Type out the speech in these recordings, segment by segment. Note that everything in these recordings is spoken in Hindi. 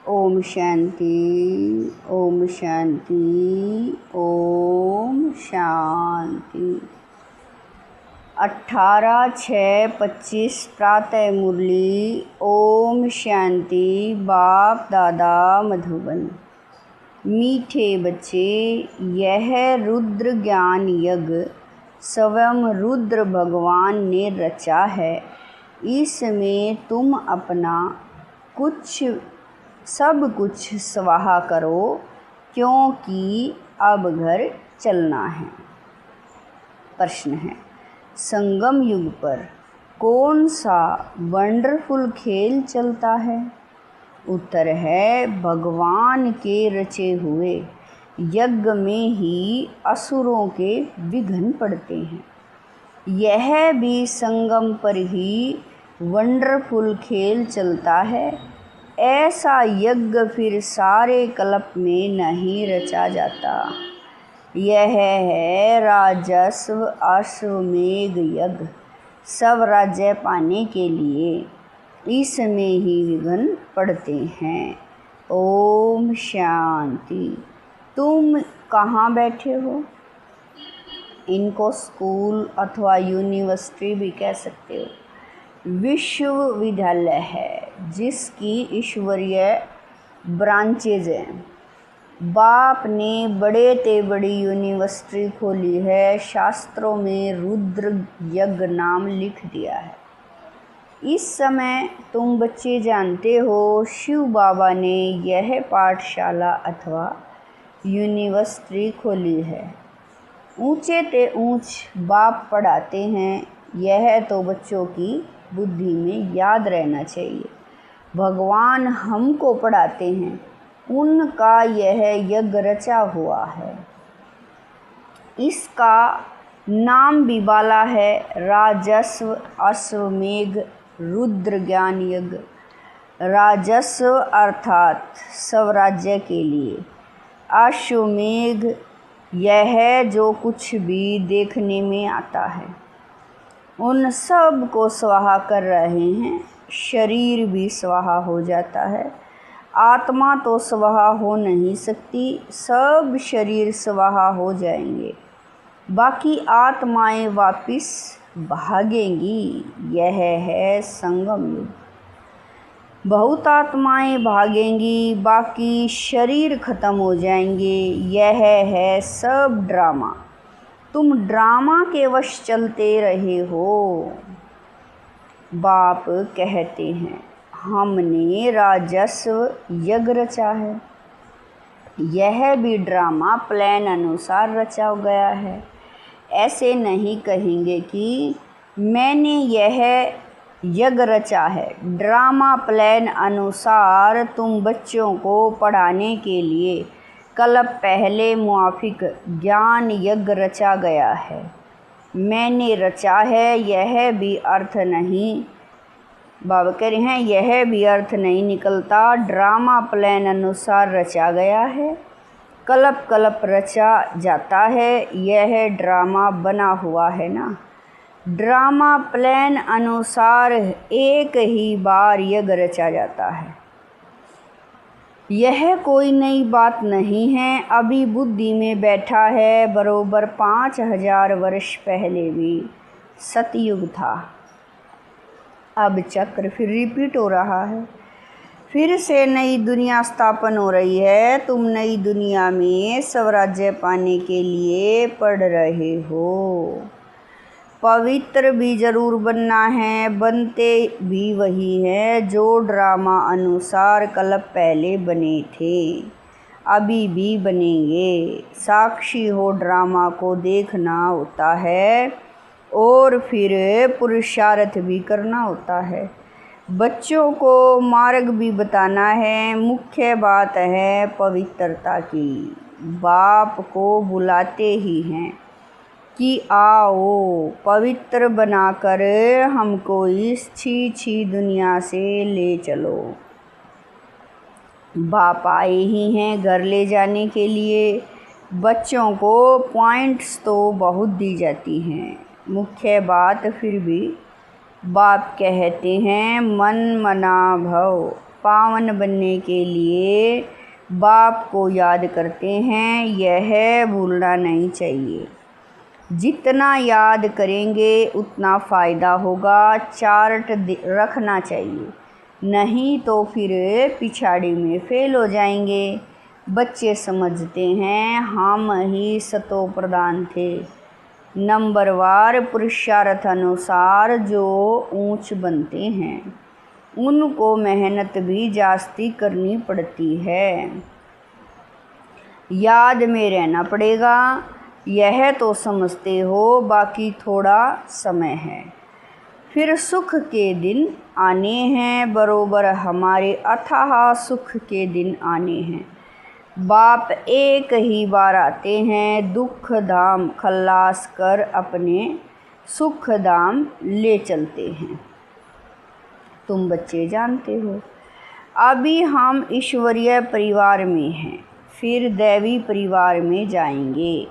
ओम शांति, ओम शांति, ओम शांति। 18/6/25 प्रातः मुरली। ओम शांति। बाप दादा मधुबन। मीठे बच्चे, यह रुद्र ज्ञान यज्ञ स्वयं रुद्र भगवान ने रचा है। इसमें तुम अपना सब कुछ स्वाहा करो, क्योंकि अब घर चलना है। प्रश्न है, संगम युग पर कौन सा वंडरफुल खेल चलता है? उत्तर है, भगवान के रचे हुए यज्ञ में ही असुरों के विघ्न पड़ते हैं। यह भी संगम पर ही वंडरफुल खेल चलता है। ऐसा यज्ञ फिर सारे कल्प में नहीं रचा जाता। यह है राजस्व अश्वमेघ यज्ञ, सब राज्य पाने के लिए। इसमें ही विघ्न पड़ते हैं। ओम शांति। तुम कहाँ बैठे हो? इनको स्कूल अथवा यूनिवर्सिटी भी कह सकते हो। विश्वविद्यालय है जिसकी ईश्वरीय ब्रांचेज हैं। बाप ने बड़े ते बड़ी यूनिवर्सिटी खोली है। शास्त्रों में रुद्र यज्ञ नाम लिख दिया है। इस समय तुम बच्चे जानते हो, शिव बाबा ने यह पाठशाला अथवा यूनिवर्सिटी खोली है। ऊंचे ते ऊंच बाप पढ़ाते हैं। यह तो बच्चों की बुद्धि में याद रहना चाहिए। भगवान हमको पढ़ाते हैं, उनका यह यज्ञ रचा हुआ है। इसका नाम भी बाला है, राजस्व अश्वमेघ रुद्र ज्ञान यज्ञ। राजस्व अर्थात स्वराज्य के लिए। अश्वमेघ यह जो कुछ भी देखने में आता है उन सब को स्वाहा कर रहे हैं। शरीर भी स्वाहा हो जाता है। आत्मा तो स्वाहा हो नहीं सकती, सब शरीर स्वाहा हो जाएंगे, बाकी आत्माएं वापिस भागेंगी। यह है संगम युग। बहुत आत्माएं भागेंगी, बाकी शरीर खत्म हो जाएंगे। यह है सब ड्रामा। तुम ड्रामा के वश चलते रहे हो। बाप कहते हैं, हमने राजस्व यज्ञ रचा है। यह भी ड्रामा प्लान अनुसार रचा गया है। ऐसे नहीं कहेंगे कि मैंने यह यज्ञ रचा है। ड्रामा प्लान अनुसार तुम बच्चों को पढ़ाने के लिए कल्प पहले मुआफिक ज्ञान यज्ञ रचा गया है। मैंने रचा है, यह भी अर्थ नहीं। बाबा कह रहे हैं, यह भी अर्थ नहीं निकलता। ड्रामा प्लान अनुसार रचा गया है। कल्प कल्प रचा जाता है। यह ड्रामा बना हुआ है ना। ड्रामा प्लान अनुसार एक ही बार यज्ञ रचा जाता है। यह कोई नई बात नहीं है। अभी बुद्धि में बैठा है। बरोबर 5000 वर्ष पहले भी सतयुग था। अब चक्र फिर रिपीट हो रहा है। फिर से नई दुनिया स्थापन हो रही है। तुम नई दुनिया में स्वराज्य पाने के लिए पढ़ रहे हो। पवित्र भी जरूर बनना है। बनते भी वही है जो ड्रामा अनुसार कल्प पहले बने थे, अभी भी बनेंगे। साक्षी हो ड्रामा को देखना होता है और फिर पुरुषार्थ भी करना होता है। बच्चों को मार्ग भी बताना है। मुख्य बात है पवित्रता की। बाप को बुलाते ही हैं कि आओ पवित्र बनाकर हमको इस छी दुनिया से ले चलो। बाप आए ही हैं घर ले जाने के लिए। बच्चों को पॉइंट्स तो बहुत दी जाती हैं। मुख्य बात फिर भी बाप कहते हैं मन मना भव, पावन बनने के लिए बाप को याद करते हैं, यह भूलना नहीं चाहिए। जितना याद करेंगे उतना फ़ायदा होगा। चार्ट रखना चाहिए, नहीं तो फिर पिछाड़ी में फेल हो जाएंगे। बच्चे समझते हैं हम ही सतो प्रधान थे। नंबरवार पुरुषार्थ अनुसार जो ऊंच बनते हैं उनको मेहनत भी जास्ती करनी पड़ती है, याद में रहना पड़ेगा। यह तो समझते हो, बाकी थोड़ा समय है, फिर सुख के दिन आने हैं, बरोबर हमारे अथाह सुख के दिन आने हैं। बाप एक ही बार आते हैं, दुख धाम खल्लास कर अपने सुख धाम ले चलते हैं। तुम बच्चे जानते हो, अभी हम ईश्वरीय परिवार में हैं, फिर दैवी परिवार में जाएंगे।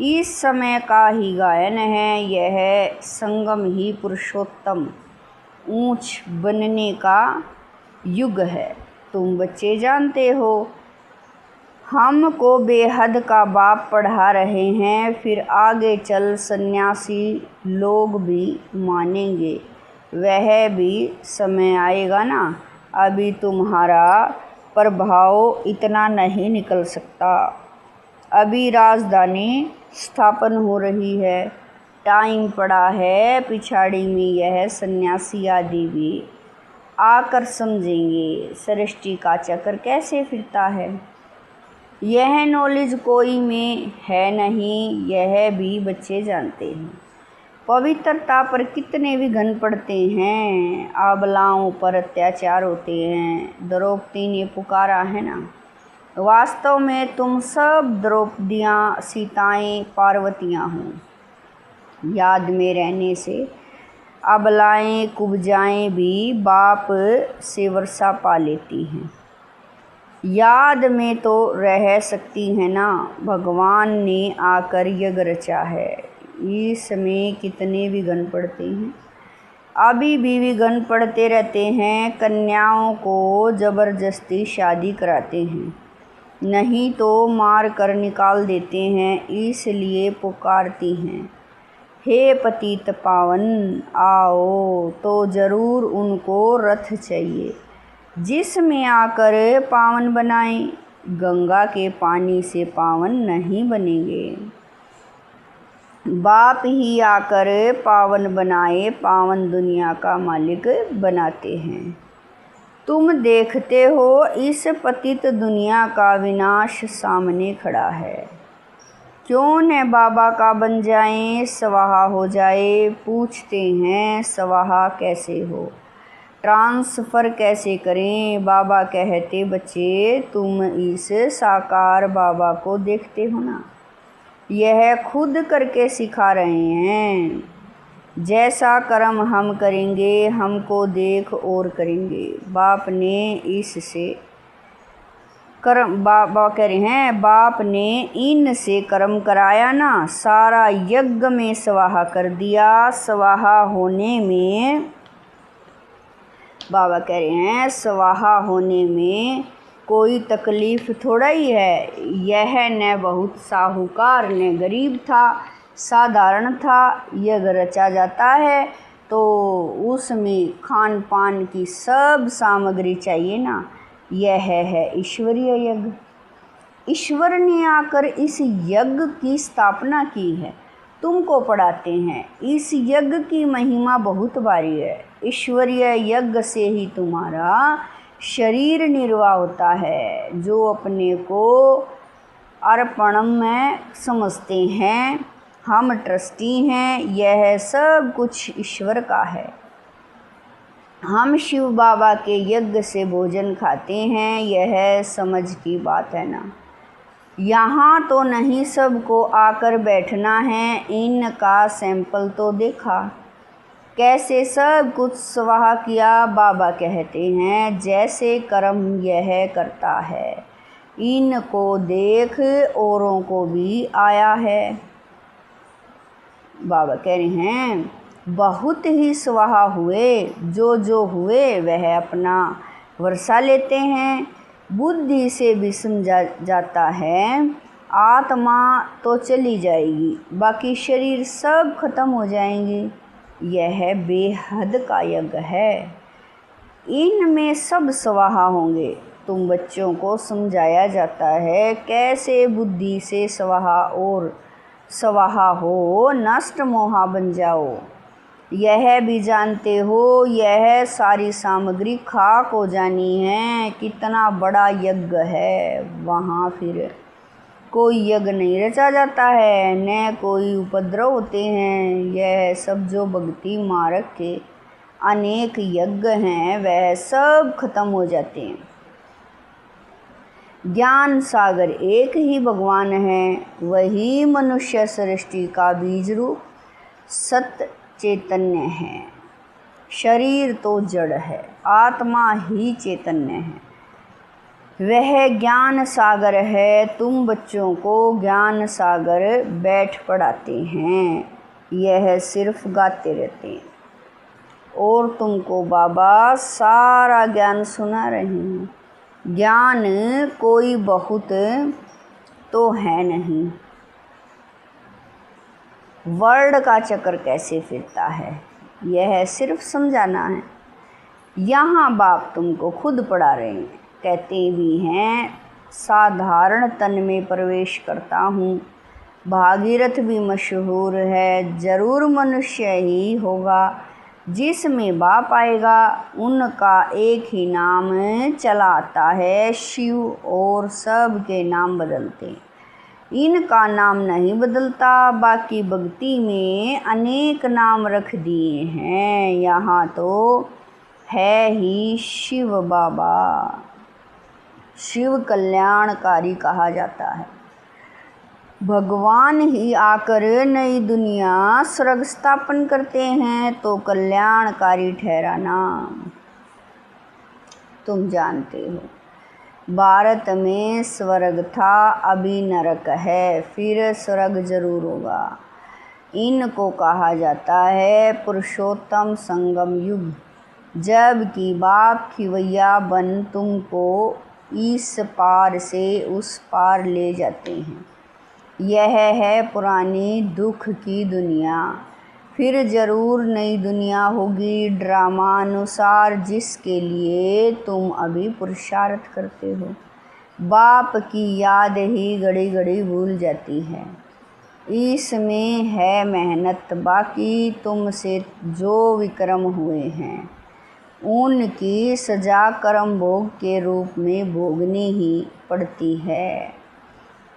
इस समय का ही गायन है, यह संगम ही पुरुषोत्तम ऊंच बनने का युग है। तुम बच्चे जानते हो, हमको बेहद का बाप पढ़ा रहे हैं, फिर आगे चल सन्यासी लोग भी मानेंगे। वह भी समय आएगा ना, अभी तुम्हारा प्रभाव इतना नहीं निकल सकता। अभी राजधानी स्थापन हो रही है, टाइम पड़ा है, पिछाड़ी में यह सन्यासी आदि भी आकर समझेंगे सृष्टि का चक्र कैसे फिरता है। यह नॉलेज कोई में है नहीं, यह भी बच्चे जानते हैं। पवित्रता पर कितने विघ्न पड़ते हैं, आबलाओं पर अत्याचार होते हैं। द्रौपदी ने पुकारा है ना, वास्तव में तुम सब द्रौपदियाँ, सीताएं, पार्वतियाँ हो। याद में रहने से अबलाएं कुब्जाएं भी बाप से वर्षा पा लेती हैं। याद में तो रह सकती है ना, भगवान ने आकर यज्ञ रचा है। इसमें कितने विघ्न पड़ते हैं, अभी भी विघ्न पड़ते रहते हैं। कन्याओं को ज़बरदस्ती शादी कराते हैं, नहीं तो मार कर निकाल देते हैं, इसलिए पुकारती हैं, हे पतित पावन आओ। तो ज़रूर उनको रथ चाहिए जिसमें आकर पावन बनाएं। गंगा के पानी से पावन नहीं बनेंगे, बाप ही आकर पावन बनाए, पावन दुनिया का मालिक बनाते हैं। तुम देखते हो इस पतित दुनिया का विनाश सामने खड़ा है, क्यों न बाबा का बन जाएं, स्वाहा हो जाए। पूछते हैं स्वाहा कैसे हो, ट्रांसफ़र कैसे करें। बाबा कहते बच्चे तुम इस साकार बाबा को देखते हो ना, यह खुद करके सिखा रहे हैं। जैसा कर्म हम करेंगे हमको देख और करेंगे। बाप ने इससे कर्म, बाबा कह रहे हैं बाप ने इनसे कर्म कराया ना, सारा यज्ञ में स्वाहा कर दिया। स्वाहा होने में, बाबा कह रहे हैं स्वाहा होने में कोई तकलीफ़ थोड़ा ही है। यह न बहुत साहूकार न गरीब था, साधारण था। यज्ञ रचा जाता है तो उसमें खान पान की सब सामग्री चाहिए ना, यह है ईश्वरीय यज्ञ। ईश्वर ने आकर इस यज्ञ की स्थापना की है, तुमको पढ़ाते हैं। इस यज्ञ की महिमा बहुत भारी है। ईश्वरीय यज्ञ से ही तुम्हारा शरीर निर्वाह होता है। जो अपने को अर्पणम में समझते हैं, हम ट्रस्टी हैं, यह सब कुछ ईश्वर का है। हम शिव बाबा के यज्ञ से भोजन खाते हैं, यह समझ की बात है ना। यहाँ तो नहीं सबको आकर बैठना है, इनका सैंपल तो देखा कैसे सब कुछ स्वाहा किया। बाबा कहते हैं जैसे कर्म यह करता है, इनको देख औरों को भी आया है। बाबा कह रहे हैं बहुत ही स्वाहा हुए, जो जो हुए वह अपना वर्षा लेते हैं। बुद्धि से भी समझा जाता है आत्मा तो चली जाएगी, बाकी शरीर सब खत्म हो जाएंगे। यह बेहद का यज्ञ है, इनमें सब स्वाहा होंगे। तुम बच्चों को समझाया जाता है कैसे बुद्धि से स्वाहा और स्वाहा हो, नष्ट मोहा बन जाओ। यह भी जानते हो यह सारी सामग्री खाक हो जानी है। कितना बड़ा यज्ञ है, वहाँ फिर कोई यज्ञ नहीं रचा जाता है, न कोई उपद्रव होते हैं। यह सब जो भक्ति मार्ग के अनेक यज्ञ हैं वह सब खत्म हो जाते हैं। ज्ञान सागर एक ही भगवान है, वही मनुष्य सृष्टि का बीज रूप सत्य चैतन्य है। शरीर तो जड़ है, आत्मा ही चैतन्य है, वह ज्ञान सागर है। तुम बच्चों को ज्ञान सागर बैठ पढ़ाते हैं, यह सिर्फ गाते रहते हैं और तुमको बाबा सारा ज्ञान सुना रहे हैं। ज्ञान कोई बहुत तो है नहीं। वर्ल्ड का चक्कर कैसे फिरता है यह सिर्फ समझाना है। यहाँ बाप तुमको खुद पढ़ा रहे हैं, कहते भी हैं साधारण तन में प्रवेश करता हूँ। भागीरथ भी मशहूर है, जरूर मनुष्य ही होगा जिसमें बाप आएगा। उनका एक ही नाम चला आता है शिव, और सब के नाम बदलते, इनका नाम नहीं बदलता। बाकी भक्ति में अनेक नाम रख दिए हैं, यहाँ तो है ही शिव बाबा। शिव कल्याणकारी कहा जाता है। भगवान ही आकर नई दुनिया स्वर्ग स्थापन करते हैं तो कल्याणकारी ठहराना। तुम जानते हो भारत में स्वर्ग था, अभी नरक है, फिर स्वर्ग जरूर होगा। इनको कहा जाता है पुरुषोत्तम संगम युग, जबकि बाप खिवैया बन तुमको इस पार से उस पार ले जाते हैं। यह है पुरानी दुख की दुनिया, फिर ज़रूर नई दुनिया होगी ड्रामा अनुसार, जिसके लिए तुम अभी पुरुषार्थ करते हो। बाप की याद ही घड़ी घड़ी भूल जाती है, इसमें है मेहनत। बाकी तुमसे जो विक्रम हुए हैं उनकी सजा कर्म भोग के रूप में भोगनी ही पड़ती है।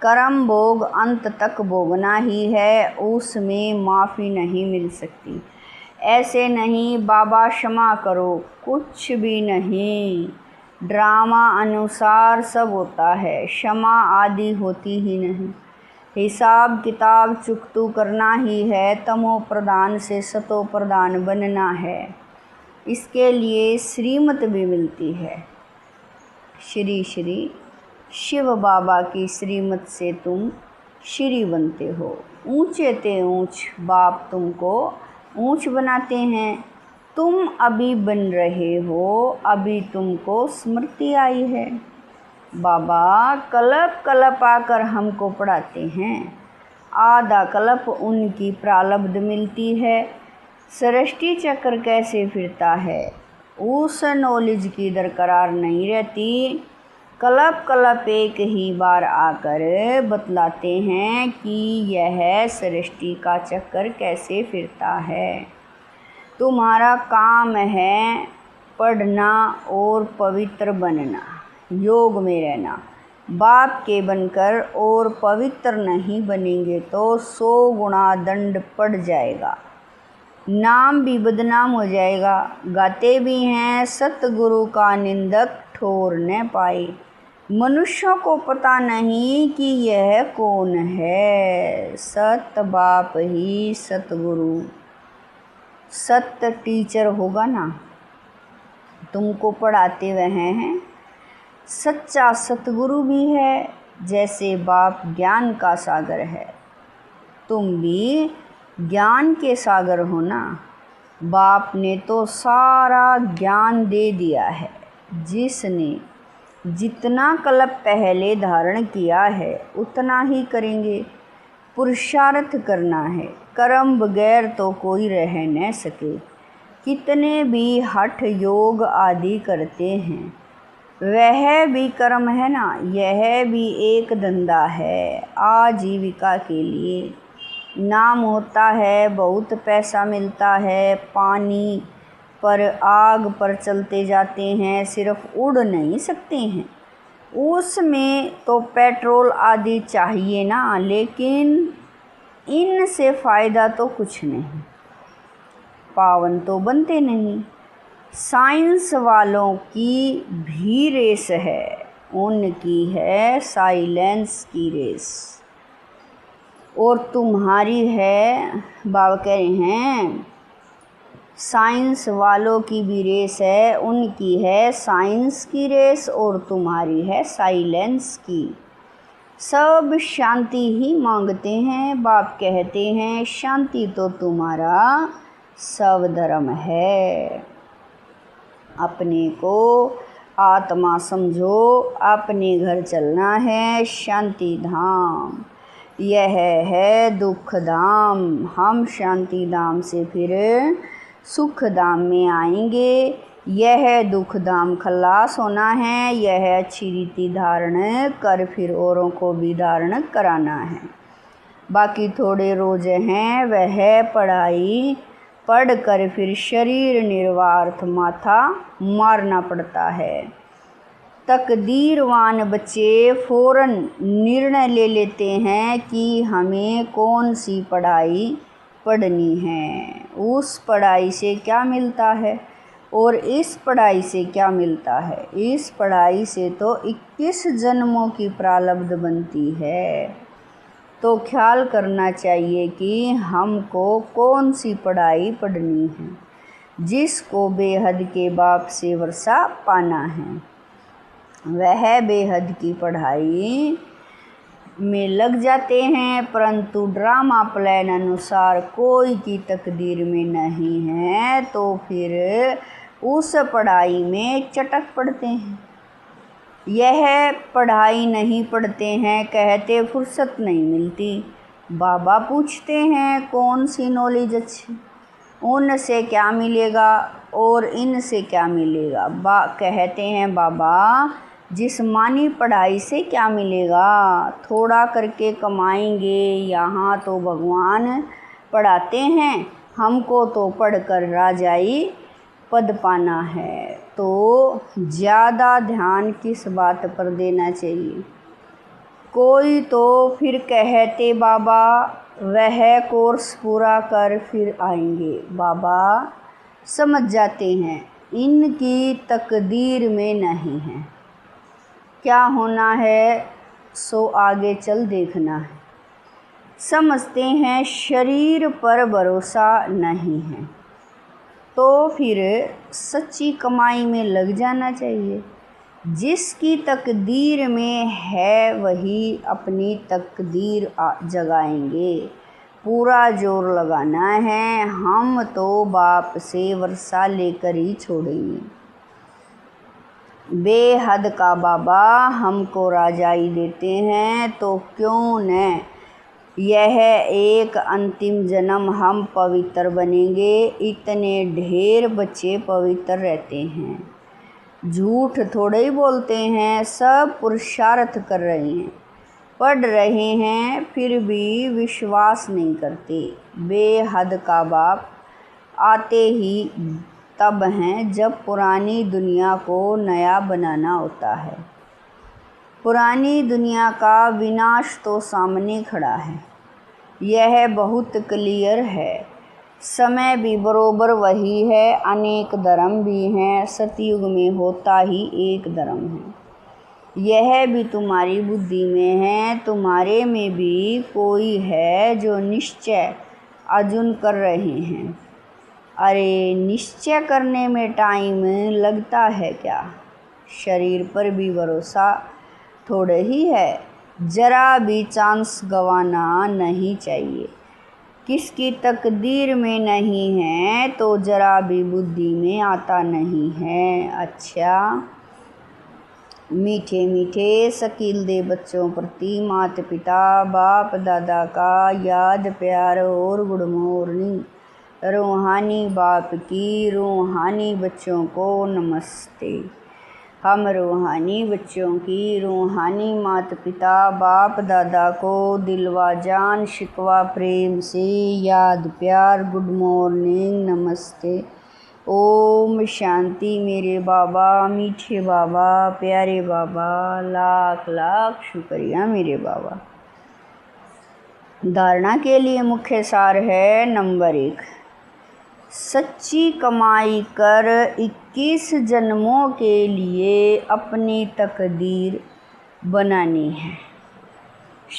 कर्म भोग अंत तक भोगना ही है, उसमें माफ़ी नहीं मिल सकती। ऐसे नहीं बाबा क्षमा करो, कुछ भी नहीं, ड्रामा अनुसार सब होता है, क्षमा आदि होती ही नहीं। हिसाब किताब चुकतू करना ही है, तमो प्रधान से सतो प्रधान बनना है। इसके लिए श्रीमत भी मिलती है। श्री श्री शिव बाबा की श्रीमत से तुम श्री बनते हो। ऊंचे ते ऊंच बाप तुमको ऊंच बनाते हैं। तुम अभी बन रहे हो, अभी तुमको स्मृति आई है। बाबा कल्प कल्प आकर हमको पढ़ाते हैं, आधा कल्प उनकी प्रारब्ध मिलती है। सृष्टि चक्र कैसे फिरता है उस नॉलेज की दरकार नहीं रहती। कल्प कल्प एक ही बार आकर बतलाते हैं कि यह सृष्टि का चक्कर कैसे फिरता है। तुम्हारा काम है पढ़ना और पवित्र बनना, योग में रहना। बाप के बनकर और पवित्र नहीं बनेंगे तो 100 गुना दंड पड़ जाएगा, नाम भी बदनाम हो जाएगा। गाते भी हैं सतगुरु का निंदक ठोर न पाए। मनुष्यों को पता नहीं कि यह कौन है, सत बाप ही सतगुरु। सत्य टीचर होगा ना, तुमको पढ़ाते वह हैं। सच्चा सतगुरु भी है, जैसे बाप ज्ञान का सागर है, तुम भी ज्ञान के सागर हो ना। बाप ने तो सारा ज्ञान दे दिया है, जिसने जितना कल्प पहले धारण किया है उतना ही करेंगे। पुरुषार्थ करना है, कर्म बगैर तो कोई रह न सके। कितने भी हठ योग आदि करते हैं, वह भी कर्म है ना। यह भी एक धंधा है आजीविका के लिए। नाम होता है, बहुत पैसा मिलता है, पानी पर आग पर चलते जाते हैं, सिर्फ उड़ नहीं सकते हैं। उसमें तो पेट्रोल आदि चाहिए ना, लेकिन इनसे फ़ायदा तो कुछ नहीं, पावन तो बनते नहीं। साइंस वालों की भी रेस है, उनकी है साइलेंस की रेस, और तुम्हारी है, बाबा कह रहे हैं, साइंस वालों की भी रेस है, उनकी है साइंस की रेस और तुम्हारी है साइलेंस की। सब शांति ही मांगते हैं। बाप कहते हैं शांति तो तुम्हारा सब धर्म है। अपने को आत्मा समझो, अपने घर चलना है शांति धाम। यह है दुख धाम। हम शांति धाम से फिर सुख धाम में आएंगे। यह दुख धाम खलास होना है। यह अच्छी रीति धारण कर फिर औरों को भी धारण कराना है। बाकी थोड़े रोज हैं, वह पढ़ाई पढ़ कर फिर शरीर निर्वार्थ माथा मारना पड़ता है। तकदीरवान बच्चे फौरन निर्णय ले लेते हैं कि हमें कौन सी पढ़ाई पढ़नी है। उस पढ़ाई से क्या मिलता है और इस पढ़ाई से क्या मिलता है। इस पढ़ाई से तो 21 जन्मों की प्रारब्ध बनती है। तो ख्याल करना चाहिए कि हमको कौन सी पढ़ाई पढ़नी है, जिसको बेहद के बाप से वर्षा पाना है। वह बेहद की पढ़ाई में लग जाते हैं, परंतु ड्रामा प्लान अनुसार कोई की तकदीर में नहीं है, तो फिर उस पढ़ाई में चटक पड़ते हैं। यह पढ़ाई नहीं पढ़ते हैं, कहते फुर्सत नहीं मिलती। बाबा पूछते हैं कौन सी नॉलेज अच्छी, उनसे क्या मिलेगा और इनसे क्या मिलेगा। कहते हैं बाबा जिस्मानी पढ़ाई से क्या मिलेगा, थोड़ा करके कमाएंगे। यहाँ तो भगवान पढ़ाते हैं, हमको तो पढ़कर राजाई पद पाना है। तो ज़्यादा ध्यान किस बात पर देना चाहिए। कोई तो फिर कहते बाबा वह कोर्स पूरा कर फिर आएंगे। बाबा समझ जाते हैं इनकी तकदीर में नहीं है, क्या होना है सो आगे चल देखना है। समझते हैं शरीर पर भरोसा नहीं है, तो फिर सच्ची कमाई में लग जाना चाहिए। जिसकी तकदीर में है वही अपनी तकदीर जगाएंगे। पूरा जोर लगाना है, हम तो बाप से वर्षा लेकर ही छोड़ेंगे। बेहद का बाबा हमको राजाई देते हैं, तो क्यों न यह एक अंतिम जन्म हम पवित्र बनेंगे। इतने ढेर बच्चे पवित्र रहते हैं, झूठ थोड़े ही बोलते हैं, सब पुरुषार्थ कर रहे हैं, पढ़ रहे हैं, फिर भी विश्वास नहीं करते। बेहद का बाप आते ही तब हैं जब पुरानी दुनिया को नया बनाना होता है। पुरानी दुनिया का विनाश तो सामने खड़ा है, यह बहुत क्लियर है। समय भी बरोबर वही है, अनेक धर्म भी हैं, सतयुग में होता ही एक धर्म है। यह भी तुम्हारी बुद्धि में है, तुम्हारे में भी कोई है जो निश्चय अर्जुन कर रहे हैं। अरे निश्चय करने में टाइम लगता है क्या, शरीर पर भी भरोसा थोड़े ही है। जरा भी चांस गंवाना नहीं चाहिए। किसकी तकदीर में नहीं है तो जरा भी बुद्धि में आता नहीं है। अच्छा मीठे मीठे शकील दे बच्चों प्रति माता पिता बाप दादा का याद प्यार और गुड मॉर्निंग। रूहानी बाप की रूहानी बच्चों को नमस्ते। हम रूहानी बच्चों की रूहानी माता पिता बाप दादा को दिलवा जान शिकवा प्रेम से याद प्यार गुड मॉर्निंग नमस्ते। ओम शांति। मेरे बाबा मीठे बाबा प्यारे बाबा, लाख लाख शुक्रिया मेरे बाबा। धारणा के लिए मुख्य सार है नंबर 1, सच्ची कमाई कर 21 जन्मों के लिए अपनी तकदीर बनानी है।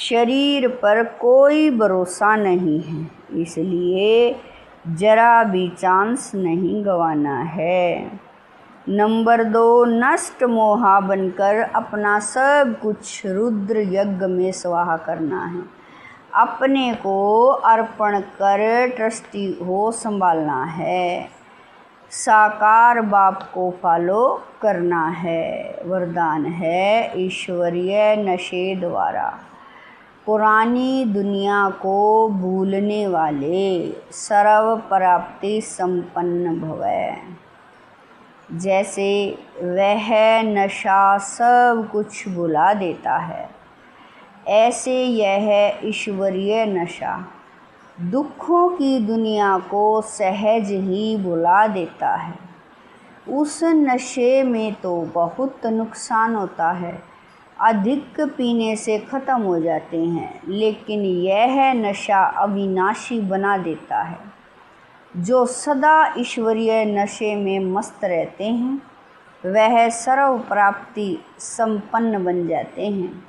शरीर पर कोई भरोसा नहीं है, इसलिए जरा भी चांस नहीं गंवाना है। नंबर 2, नष्ट मोहा बनकर अपना सब कुछ रुद्र यज्ञ में स्वाहा करना है। अपने को अर्पण कर ट्रस्टी हो संभालना है। साकार बाप को फॉलो करना है। वरदान है ईश्वरीय नशे द्वारा पुरानी दुनिया को भूलने वाले सर्व प्राप्ति संपन्न भवै। जैसे वह नशा सब कुछ भुला देता है, ऐसे यह ईश्वरीय नशा दुखों की दुनिया को सहज ही भुला देता है। उस नशे में तो बहुत नुकसान होता है, अधिक पीने से ख़त्म हो जाते हैं, लेकिन यह नशा अविनाशी बना देता है। जो सदा ईश्वरीय नशे में मस्त रहते हैं, वह सर्व प्राप्ति संपन्न बन जाते हैं।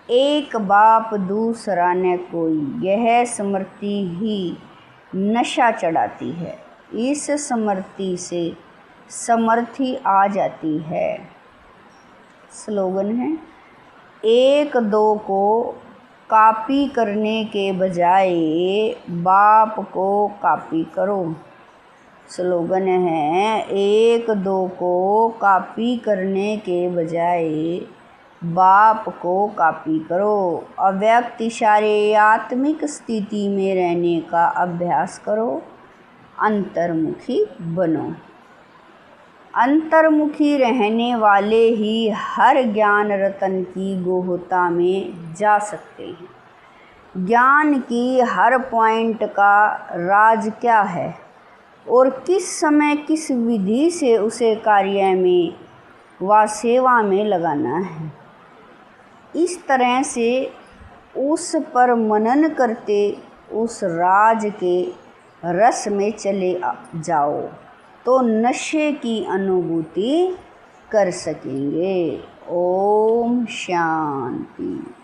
एक बाप दूसरा न कोई, यह स्मृति ही नशा चढ़ाती है। इस स्मृति से समर्थी आ जाती है। स्लोगन है, 1-2 को कॉपी करने के बजाय बाप को कॉपी करो। स्लोगन है, 1-2 को कॉपी करने के बजाय बाप को कॉपी करो। अव्यक्त इशारे आत्मिक स्थिति में रहने का अभ्यास करो। अंतर्मुखी बनो। अंतर्मुखी रहने वाले ही हर ज्ञान रतन की गुहता में जा सकते हैं। ज्ञान की हर पॉइंट का राज क्या है और किस समय किस विधि से उसे कार्य में व सेवा में लगाना है, इस तरह से उस पर मनन करते उस राज के रस में चले जाओ तो नशे की अनुभूति कर सकेंगे। ओम शांति।